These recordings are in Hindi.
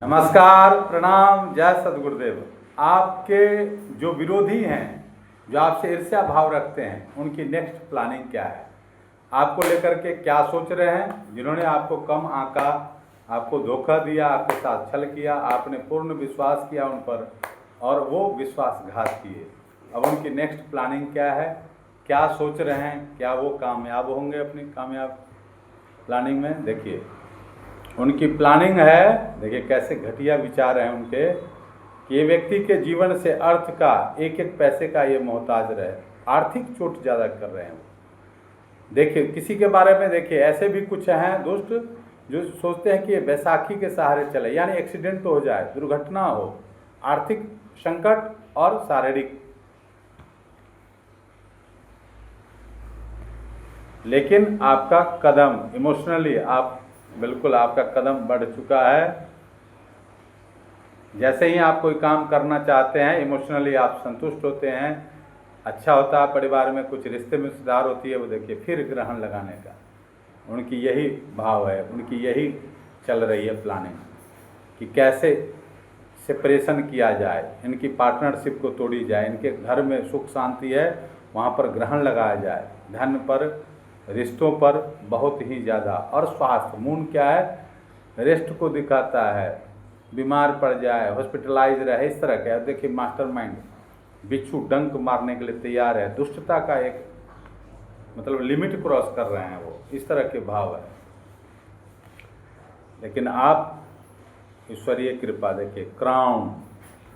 नमस्कार, प्रणाम, जय सद्गुरुदेव। आपके जो विरोधी हैं, जो आपसे ईर्ष्या भाव रखते हैं, उनकी नेक्स्ट प्लानिंग क्या है, आपको लेकर के क्या सोच रहे हैं। जिन्होंने आपको कम आंका, आपको धोखा दिया, आपके साथ छल किया, आपने पूर्ण विश्वास किया उन पर और वो विश्वासघात किए। अब उनकी नेक्स्ट प्लानिंग क्या है, क्या सोच रहे हैं, क्या वो कामयाब होंगे अपनी कामयाब प्लानिंग में। देखिए उनकी प्लानिंग है, देखिए कैसे घटिया विचार हैं उनके कि ये व्यक्ति के जीवन से अर्थ का एक एक पैसे का ये मोहताज रहे, आर्थिक चोट ज़्यादा कर रहे हैं वो। देखिए किसी के बारे में, देखिए ऐसे भी कुछ हैं दुष्ट जो सोचते हैं कि ये बैसाखी के सहारे चले, यानी एक्सीडेंट तो हो जाए, दुर्घटना हो, आर्थिक संकट और शारीरिक। लेकिन आपका कदम इमोशनली आप बिल्कुल आपका कदम बढ़ चुका है। जैसे ही आप कोई काम करना चाहते हैं, इमोशनली आप संतुष्ट होते हैं, अच्छा होता है, परिवार में कुछ रिश्ते में सुधार होती है, वो देखिए फिर ग्रहण लगाने का उनकी यही भाव है, उनकी यही चल रही है प्लानिंग कि कैसे सेपरेशन किया जाए, इनकी पार्टनरशिप को तोड़ी जाए, इनके घर में सुख शांति है वहाँ पर ग्रहण लगाया जाए, धन पर, रिश्तों पर बहुत ही ज़्यादा। और स्वास्थ्य, मून क्या है, रेस्ट को दिखाता है, बीमार पड़ जाए, हॉस्पिटलाइज रहे, इस तरह का। देखिए मास्टरमाइंड बिच्छू डंक मारने के लिए तैयार है, दुष्टता का एक मतलब लिमिट क्रॉस कर रहे हैं वो, इस तरह के भाव है। लेकिन आप ईश्वरीय कृपा, देखिए क्राउन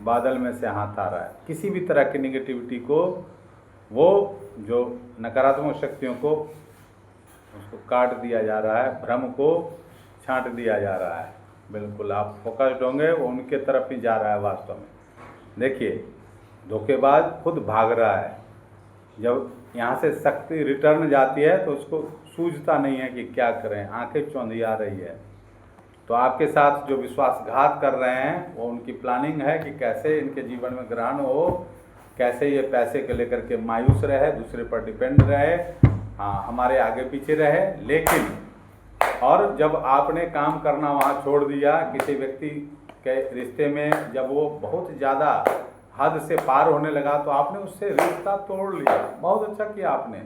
बादल में से हाथ आ रहा है, किसी भी तरह की निगेटिविटी को, वो जो नकारात्मक शक्तियों को उसको काट दिया जा रहा है, भ्रम को छांट दिया जा रहा है। बिल्कुल आप फोकस्ड होंगे, वो उनके तरफ ही जा रहा है वास्तव में। देखिए धोखेबाज खुद भाग रहा है, जब यहाँ से शक्ति रिटर्न जाती है तो उसको सूझता नहीं है कि क्या करें, आंखें चौंधिया रही है। तो आपके साथ जो विश्वासघात कर रहे हैं वो उनकी प्लानिंग है कि कैसे इनके जीवन में ग्रहण हो, कैसे ये पैसे के लेकर के मायूस रहे, दूसरे पर डिपेंड रहे, हाँ हमारे आगे पीछे रहे। लेकिन और जब आपने काम करना वहाँ छोड़ दिया, किसी व्यक्ति के रिश्ते में जब वो बहुत ज़्यादा हद से पार होने लगा तो आपने उससे रिश्ता तोड़ लिया। बहुत अच्छा किया आपने,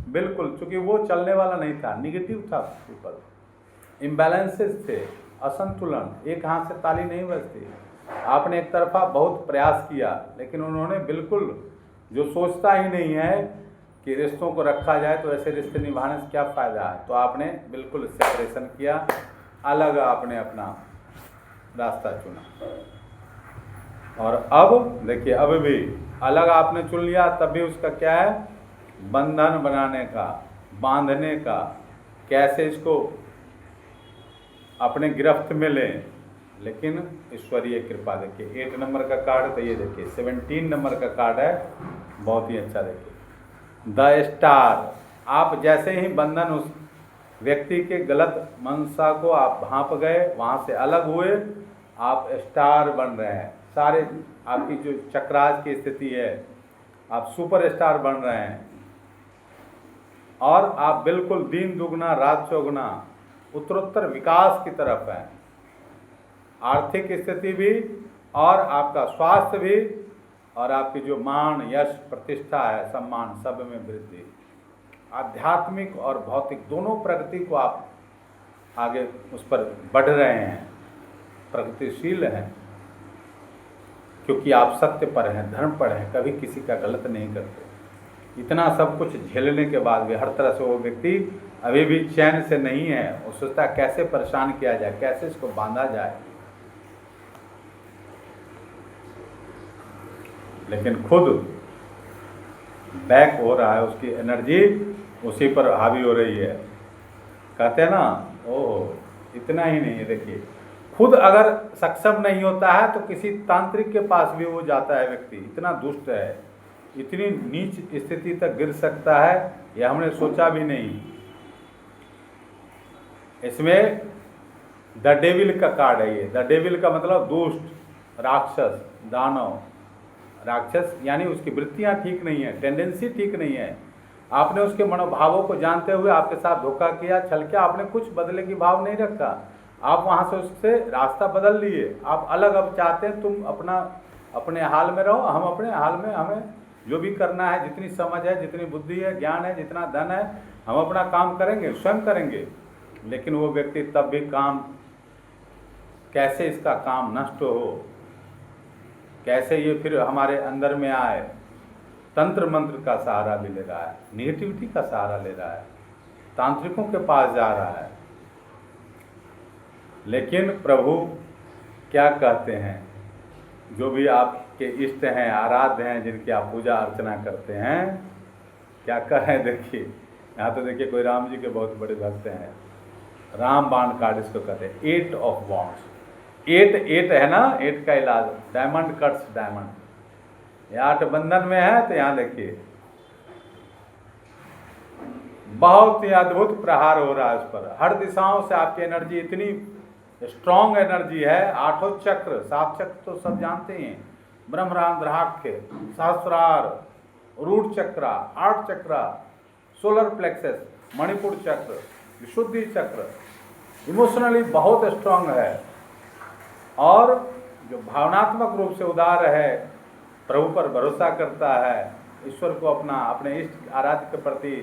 बिल्कुल, क्योंकि वो चलने वाला नहीं था, निगेटिव था, पीपल इम्बैलेंसेस थे, असंतुलन, एक हाथ से ताली नहीं बजती। आपने एक तरफा बहुत प्रयास किया, लेकिन उन्होंने बिल्कुल जो सोचता ही नहीं है कि रिश्तों को रखा जाए तो ऐसे रिश्ते निभाने से क्या फ़ायदा है, तो आपने बिल्कुल सेपरेशन किया, अलग आपने अपना रास्ता चुना। और अब देखिए अब भी अलग आपने चुन लिया, तब भी उसका क्या है, बंधन बनाने का, बांधने का, कैसे इसको अपने गिरफ्त में लें। लेकिन ईश्वरीय कृपा, देखिए 8 नंबर का कार्ड, तो ये देखिए 17 नंबर का कार्ड है, बहुत ही अच्छा। देखिए द स्टार, आप जैसे ही बंधन उस व्यक्ति के गलत मंशा को आप भांप गए, वहाँ से अलग हुए, आप स्टार बन रहे हैं। सारे आपकी जो चक्रास की स्थिति है, आप सुपर स्टार बन रहे हैं और आप बिल्कुल दिन दुगना रात चौगुना उत्तरोत्तर विकास की तरफ है। आर्थिक स्थिति भी और आपका स्वास्थ्य भी और आपकी जो मान, यश, प्रतिष्ठा है, सम्मान, सब में वृद्धि। आध्यात्मिक और भौतिक दोनों प्रगति को आप आगे उस पर बढ़ रहे हैं, प्रगतिशील हैं, क्योंकि आप सत्य पर हैं, धर्म पर हैं, कभी किसी का गलत नहीं करते। इतना सब कुछ झेलने के बाद भी हर तरह से वो व्यक्ति अभी भी चैन से नहीं है, वो सोचता है कैसे परेशान किया जाए, कैसे इसको बांधा जाए। लेकिन खुद बैक हो रहा है, उसकी एनर्जी उसी पर हावी हो रही है। कहते हैं ना, ओह इतना ही नहीं है, देखिए खुद अगर सक्षम नहीं होता है तो किसी तांत्रिक के पास भी वो जाता है व्यक्ति, इतना दुष्ट है, इतनी नीच स्थिति तक गिर सकता है, यह हमने सोचा भी नहीं। इसमें द डेविल का कार्ड है ये। द डेविल का मतलब दुष्ट, राक्षस, दानव। राक्षस यानी उसकी वृत्तियां ठीक नहीं है, टेंडेंसी ठीक नहीं है। आपने उसके मनोभावों को जानते हुए आपके साथ धोखा किया, छल किया, आपने कुछ बदले की भाव नहीं रखा, आप वहाँ से उससे रास्ता बदल लिए, आप अलग अब चाहते हैं तुम अपने हाल में रहो, हम अपने हाल में, हमें जो भी करना है, जितनी समझ है, जितनी बुद्धि है, ज्ञान है, जितना धन है, हम अपना काम करेंगे, स्वयं करेंगे। लेकिन वो व्यक्ति तब भी काम, कैसे इसका काम नष्ट हो, कैसे ये फिर हमारे अंदर में आए, तंत्र मंत्र का सहारा भी ले रहा है, निगेटिविटी का सहारा ले रहा है, तांत्रिकों के पास जा रहा है। लेकिन प्रभु क्या कहते हैं, जो भी आपके इष्ट हैं, आराध्य हैं, जिनकी आप पूजा अर्चना करते हैं, क्या कहें, देखिए यहाँ तो देखिए कोई राम जी के बहुत बड़े भक्त हैं, राम बाण कार्ड इसको कहते हैं, 8 ऑफ वॉन्ड्स। 8 है ना, 8 का इलाज, डायमंड कट्स डायमंड, ये 8 बंधन में है। तो यहाँ देखिए बहुत ही अद्भुत प्रहार हो रहा है उस पर, हर दिशाओं से आपकी एनर्जी इतनी स्ट्रॉन्ग एनर्जी है। 8 चक्र, 7 चक्र तो सब जानते हैं, ब्रह्मरांध्राख्य, सहस्रार, रूट चक्रा, 8 चक्रा, सोलर प्लेक्सस, मणिपुर चक्र, विशुद्धि चक्र, इमोशनली बहुत स्ट्रॉन्ग है। और जो भावनात्मक रूप से उदार है, प्रभु पर भरोसा करता है, ईश्वर को अपने इष्ट आराध्य के प्रति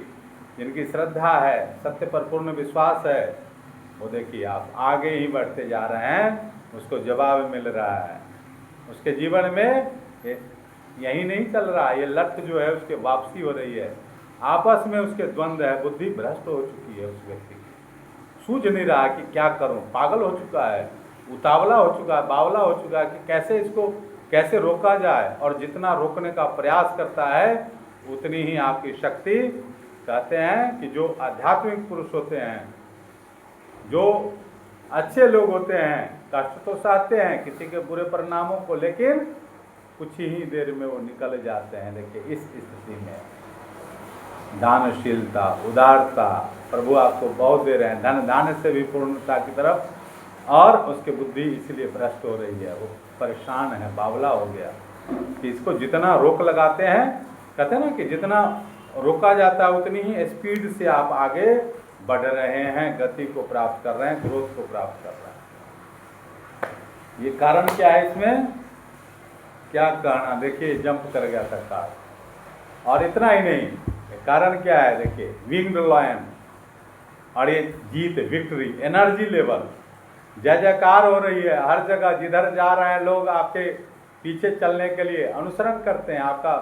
जिनकी श्रद्धा है, सत्य पर पूर्ण विश्वास है, वो देखिए आप आगे ही बढ़ते जा रहे हैं, उसको जवाब मिल रहा है। उसके जीवन में यही नहीं चल रहा, ये लट जो है उसके वापसी हो रही है, आपस में उसके द्वंद्व है, बुद्धि भ्रष्ट हो चुकी है उस व्यक्ति की, सूझ नहीं रहा कि क्या करूं, पागल हो चुका है, उतावला हो चुका है, बावला हो चुका है कि कैसे इसको कैसे रोका जाए। और जितना रोकने का प्रयास करता है उतनी ही आपकी शक्ति, कहते हैं कि जो आध्यात्मिक पुरुष होते हैं, जो अच्छे लोग होते हैं, कष्ट तो सहते हैं किसी के बुरे परिणामों को, लेकिन कुछ ही देर में वो निकल जाते हैं। देखिए इस स्थिति में दानशीलता, उदारता, प्रभु आपको बहुत दे रहे हैं, धन दान से भी पूर्णता की तरफ, और उसकी बुद्धि इसलिए भ्रष्ट हो रही है, वो परेशान है, बावला हो गया कि इसको जितना रोक लगाते हैं, कहते हैं ना कि जितना रोका जाता है उतनी ही स्पीड से आप आगे बढ़ रहे हैं, गति को प्राप्त कर रहे हैं, ग्रोथ को प्राप्त कर रहे हैं। ये कारण क्या है, इसमें क्या कहना, देखिए जंप कर गया था कार। और इतना ही नहीं, कारण क्या है, देखिए विंग्ड लॉयन, और ये जीत, विक्ट्री, एनर्जी लेवल, जय जयकार हो रही है हर जगह, जिधर जा रहे हैं लोग आपके पीछे चलने के लिए अनुसरण करते हैं, आपका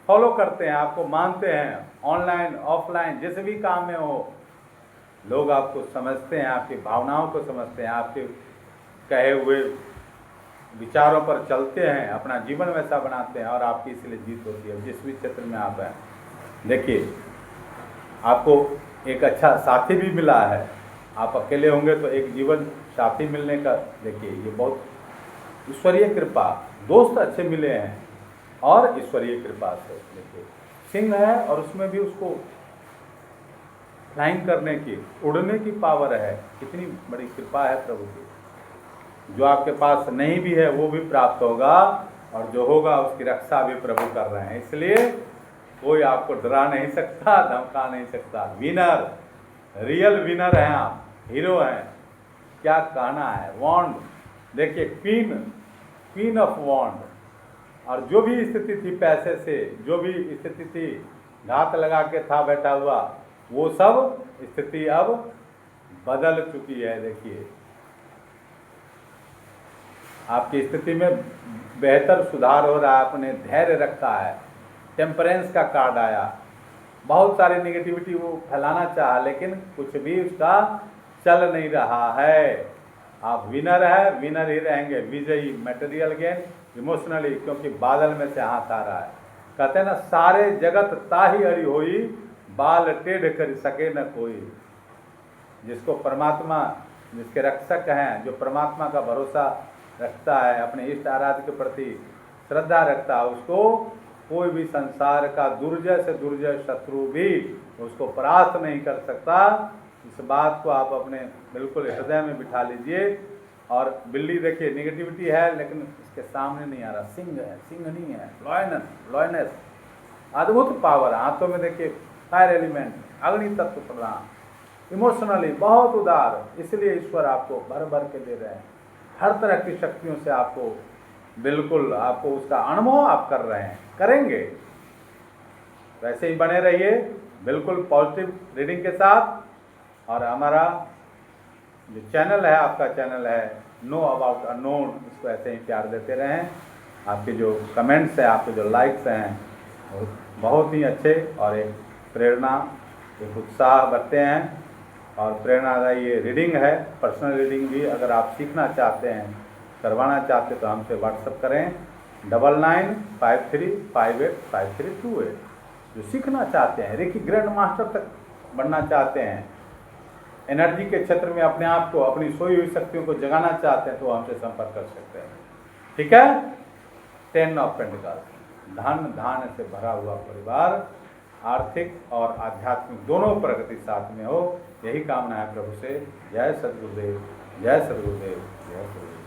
फॉलो करते हैं, आपको मानते हैं, ऑनलाइन ऑफलाइन जिस भी काम में हो, लोग आपको समझते हैं, आपकी भावनाओं को समझते हैं, आपके कहे हुए विचारों पर चलते हैं, अपना जीवन वैसा बनाते हैं, और आपकी इसलिए जीत होती है जिस भी क्षेत्र में आप हैं। देखिए आपको एक अच्छा साथी भी मिला है, आप अकेले होंगे तो एक जीवन साथी मिलने का, देखिए ये बहुत ईश्वरीय कृपा, दोस्त अच्छे मिले हैं और ईश्वरीय कृपा से। देखिए सिंह है और उसमें भी उसको फ्लाइंग करने की, उड़ने की पावर है, कितनी बड़ी कृपा है प्रभु की। जो आपके पास नहीं भी है वो भी प्राप्त होगा, और जो होगा उसकी रक्षा भी प्रभु कर रहे हैं, इसलिए कोई आपको डरा नहीं सकता, धमका नहीं सकता। विनर, रियल विनर हैं आप, हीरो हैं, क्या कहना है। वॉन्ड, देखिए क्वीन ऑफ वॉन्ड, और जो भी स्थिति थी पैसे से, जो भी स्थिति थी घात लगा के था बैठा हुआ, वो सब स्थिति अब बदल चुकी है। देखिए आपकी स्थिति में बेहतर सुधार हो रहा है, आपने धैर्य रखा है, टेम्परेंस का कार्ड आया, बहुत सारी नेगेटिविटी वो फैलाना चाहा लेकिन कुछ भी उसका चल नहीं रहा है। आप विनर है, विनर ही रहेंगे, विजयी, मटेरियल गेन, इमोशनली, क्योंकि बादल में से हाथ आ रहा है। कहते हैं ना, सारे जगत ताही हरि होई, बाल टेढ़ कर सके न कोई। जिसको परमात्मा, जिसके रक्षक हैं, जो परमात्मा का भरोसा रखता है, अपने इष्ट आराध्य के प्रति श्रद्धा रखता है, उसको कोई भी संसार का दुर्जय से दुर्जय शत्रु भी उसको परास्त नहीं कर सकता। इस बात को आप अपने बिल्कुल हृदय में बिठा लीजिए। और बिल्ली देखिए निगेटिविटी है लेकिन इसके सामने नहीं आ रहा, सिंह है, सिंह नहीं है, लॉयनेस, अद्भुत पावर। हाथों में देखिए फायर एलिमेंट, अग्नि तत्व प्रदान, इमोशनली बहुत उदार, इसलिए ईश्वर आपको भर भर के दे रहे हैं। हर तरह की शक्तियों से आपको बिल्कुल आपको उसका अनुभव आप कर रहे हैं, करेंगे। वैसे ही बने रहिए बिल्कुल पॉजिटिव रीडिंग के साथ। और हमारा जो चैनल है, आपका चैनल है नो अबाउट अननोन, इसको ऐसे ही प्यार देते रहें। आपके जो कमेंट्स हैं, आपके जो लाइक्स हैं, बहुत ही अच्छे और एक प्रेरणा, एक उत्साह बढ़ते हैं। और प्रेरणादायी ये रीडिंग है, पर्सनल रीडिंग भी अगर आप सीखना चाहते हैं, करवाना चाहते तो हमसे व्हाट्सअप करें 9953585328। जो सीखना चाहते हैं, रेकी ग्रैंड मास्टर तक बनना चाहते हैं, एनर्जी के क्षेत्र में अपने आप को, अपनी सोई हुई शक्तियों को जगाना चाहते हैं, तो हमसे संपर्क कर सकते हैं। ठीक है। 10 ऑफ पेंटिकल्स, धन धान्य से भरा हुआ परिवार, आर्थिक और आध्यात्मिक दोनों प्रगति साथ में हो, यही कामना है प्रभु से। जय सद्गुरुदेव, जय सद्गुरुदेव, जय सद्गुरुदेव।